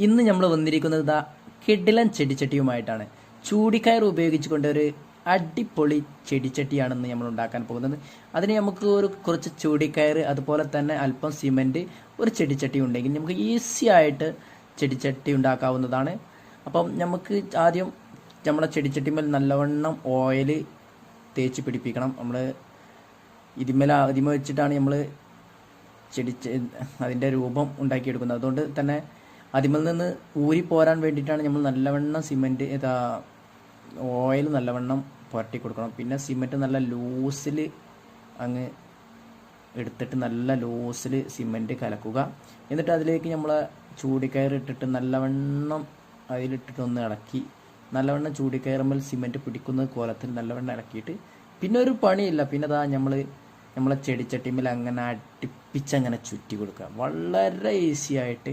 ഇന്ന് നമ്മൾ വന്നിരിക്കുന്നത് ഇതാ കിടിലൻ ചെടിച്ചട്ടിയുമായിട്ടാണ്. ചൂടിക്കയർ ഉപയോഗിച്ചുകൊണ്ട് ഒരു അടിപൊളി ചെടിച്ചട്ടിയാണെന്ന് നമ്മൾ ഉണ്ടാക്കാൻ പോകുന്നത്. അതിന് നമുക്ക് കുറച്ച് ചൂടിക്കയർ, അതുപോലെ തന്നെ അല്പം സിമെൻറ്റ്, ഒരു ചെടിച്ചട്ടി ഉണ്ടെങ്കിൽ നമുക്ക് ഈസി ആയിട്ട് ചെടിച്ചട്ടി ഉണ്ടാക്കാവുന്നതാണ്. അപ്പം നമുക്ക് ആദ്യം നമ്മളെ ചെടിച്ചട്ടിമേൽ നല്ലവണ്ണം ഓയിൽ തേച്ച് പിടിപ്പിക്കണം. നമ്മൾ ഇതിമ വെച്ചിട്ടാണ് നമ്മൾ അതിൻ്റെ രൂപം ഉണ്ടാക്കിയെടുക്കുന്നത്. അതുകൊണ്ട് തന്നെ അതിമേൽ നിന്ന് ഊരി പോരാൻ വേണ്ടിയിട്ടാണ് നമ്മൾ നല്ലവണ്ണം ഓയിൽ നല്ലവണ്ണം പുരട്ടി കൊടുക്കണം. പിന്നെ സിമെൻറ്റ് നല്ല ലൂസിൽ അങ്ങ് എടുത്തിട്ട് നല്ല ലൂസിൽ സിമെൻറ്റ് കലക്കുക. എന്നിട്ട് അതിലേക്ക് നമ്മൾ ചൂടിക്കയർ ഇട്ടിട്ട് നല്ലവണ്ണം അതിലിട്ടിട്ട് ഒന്ന് ഇളക്കി, നല്ലവണ്ണം ചൂടിക്കയറുമ്പോൾ സിമെൻറ്റ് പിടിക്കുന്ന കോലത്തിൽ നല്ലവണ്ണം ഇളക്കിയിട്ട് പിന്നെ ഒരു പണിയില്ല. പിന്നെ നമ്മളെ ചെടിച്ചട്ടിമേൽ അങ്ങനെ അടുപ്പിച്ചങ്ങനെ ചുറ്റി കൊടുക്കുക. വളരെ ഈസി ആയിട്ട്